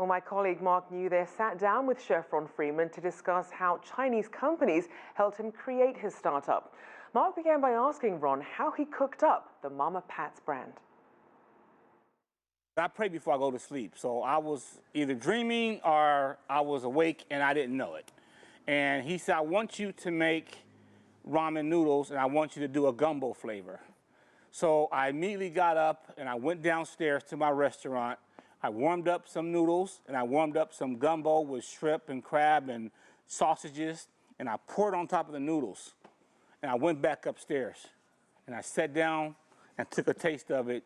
Well, my colleague Mark New there sat down with Chef Ron Freeman to discuss how Chinese companies helped him create his startup. Mark began by asking Ron how he cooked up the Mama Pat's brand. I pray before I go to sleep, so I was either dreaming or I was awake and I didn't know it. And he said, I want you to make ramen noodles and I want you to do a gumbo flavor. So I immediately got up and I went downstairs to my restaurant. I warmed up some noodles and I warmed up some gumbo with shrimp and crab and sausages, and I poured on top of the noodles. And I went back upstairs and I sat down and took a taste of it,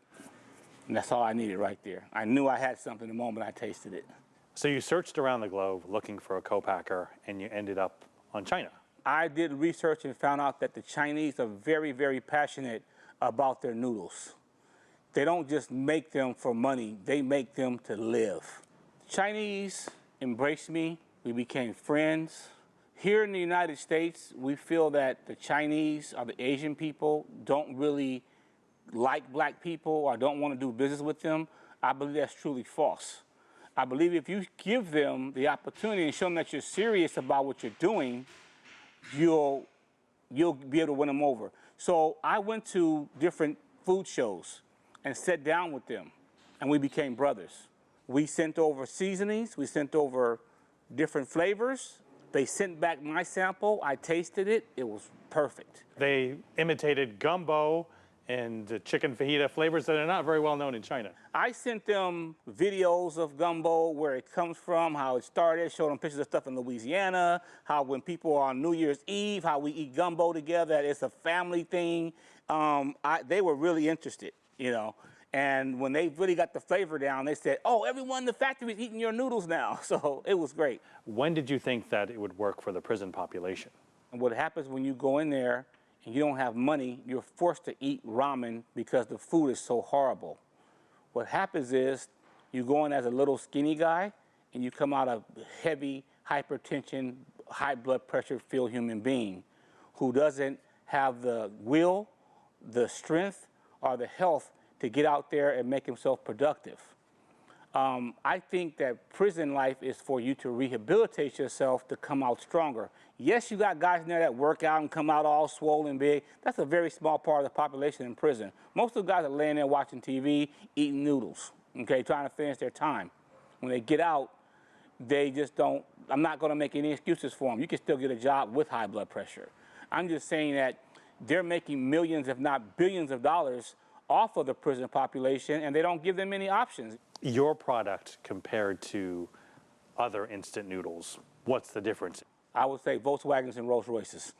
and that's all I needed right there. I knew I had something the moment I tasted it. So you searched around the globe looking for a copacker and you ended up on China. I did research and found out that the Chinese are very, very passionate about their noodles. They don't just make them for money, they make them to live. Chinese embraced me, we became friends. Here in the United States, we feel that the Chinese or the Asian people don't really like black people or don't want to do business with them. I believe that's truly false. I believe if you give them the opportunity and show them that you're serious about what you're doing, you'll be able to win them over. So I went to different food shows and sat down with them, and we became brothers. We sent over seasonings, we sent over different flavors. They sent back my sample, I tasted it, it was perfect. They imitated gumbo and chicken fajita flavors that are not very well known in China. I sent them videos of gumbo, where it comes from, how it started, showed them pictures of stuff in Louisiana, how when people are on New Year's Eve, how we eat gumbo together, it's a family thing. They were really interested, you know. And when they really got the flavor down, they said, oh, everyone in the factory is eating your noodles now. So it was great. When did you think that it would work for the prison population? And what happens when you go in there and you don't have money, you're forced to eat ramen because the food is so horrible. What happens is you go in as a little skinny guy and you come out a heavy hypertension, high blood pressure filled human being who doesn't have the will, the strength, or the health to get out there and make himself productive. I think that prison life is for you to rehabilitate yourself to come out stronger. Yes, you got guys in there that work out and come out all swollen big. That's a very small part of the population in prison. Most of the guys are laying there watching TV, eating noodles, okay, trying to finish their time. When they get out, they just don't, I'm not gonna make any excuses for them. You can still get a job with high blood pressure. I'm just saying that they're making millions, if not billions of dollars off of the prison population, and they don't give them any options. Your product compared to other instant noodles, what's the difference? I would say Volkswagens and Rolls Royces.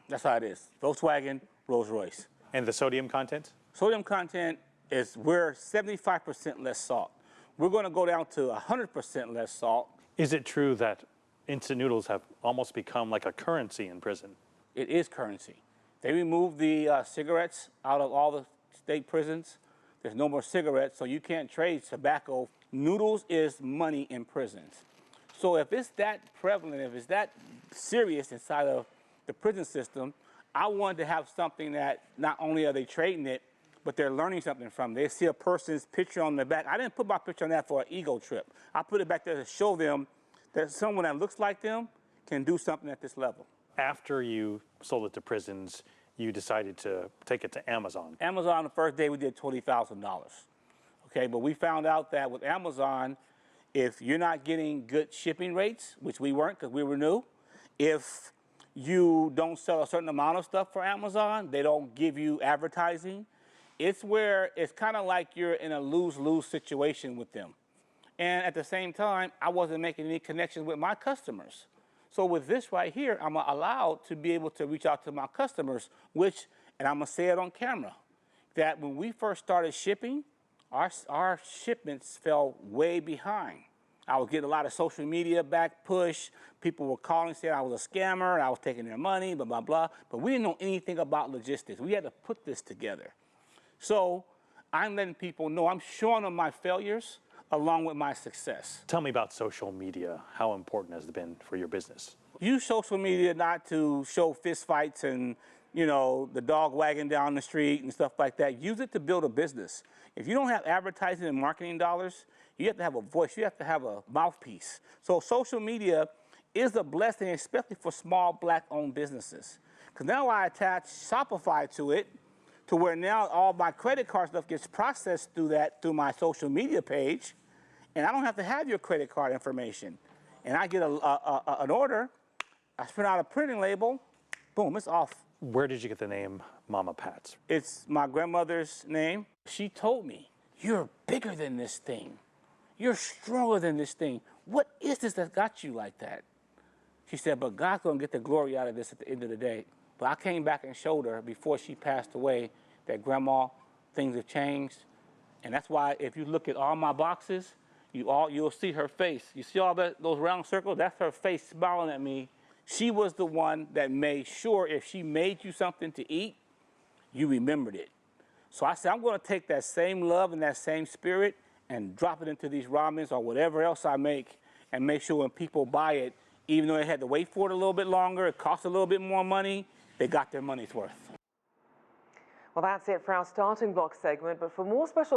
That's how it is. Volkswagen, Rolls Royce. And the sodium content? Sodium content is, we're 75% less salt. We're gonna go down to 100% less salt. Is it true that instant noodles have almost become like a currency in prison? It is currency. They removed the cigarettes out of all the state prisons. There's no more cigarettes, so you can't trade tobacco. Noodles is money in prisons. So if it's that prevalent, if it's that serious inside of the prison system, I wanted to have something that not only are they trading it, but they're learning something from it. They see a person's picture on the back. I didn't put my picture on that for an ego trip. I put it back there to show them that someone that looks like them can do something at this level. After you sold it to prisons, you decided to take it to Amazon. Amazon, the first day we did $20,000. Okay, but we found out that with Amazon, if you're not getting good shipping rates, which we weren't because we were new, if you don't sell a certain amount of stuff for Amazon, they don't give you advertising. It's where it's kind of like you're in a lose-lose situation with them. And at the same time, I wasn't making any connections with my customers. So with this right here, I'm allowed to be able to reach out to my customers, which, and I'm gonna say it on camera, that when we first started shipping, our shipments fell way behind. I was getting a lot of social media back push. People were calling saying I was a scammer and I was taking their money, blah, blah, blah. But we didn't know anything about logistics. We had to put this together. So I'm letting people know, I'm showing them my failures along with my success. Tell me about social media. How important has it been for your business? Use social media not to show fist fights and, you know, the dog wagging down the street and stuff like that. Use it to build a business. If you don't have advertising and marketing dollars, You have to have a voice. You have to have a mouthpiece. So social media is a blessing, especially for small Black-owned businesses. Because now I attach Shopify to it, to where now all my credit card stuff gets processed through my social media page, and I don't have to have your credit card information. And I get an order, I print out a printing label, boom, it's off. Where did you get the name Mama Pat's? It's my grandmother's name. She told me, you're bigger than this thing. You're stronger than this thing. What is this that got you like that? She said, but God's gonna get the glory out of this at the end of the day. But I came back and showed her before she passed away that, Grandma, things have changed. And that's why if you look at all my boxes, you'll see her face. You see all those round circles? That's her face smiling at me. She was the one that made sure if she made you something to eat, you remembered it. So I said, I'm gonna take that same love and that same spirit and drop it into these ramens or whatever else I make, and make sure when people buy it, even though they had to wait for it a little bit longer, it cost a little bit more money, they got their money's worth. Well, that's it for our starting block segment, but for more special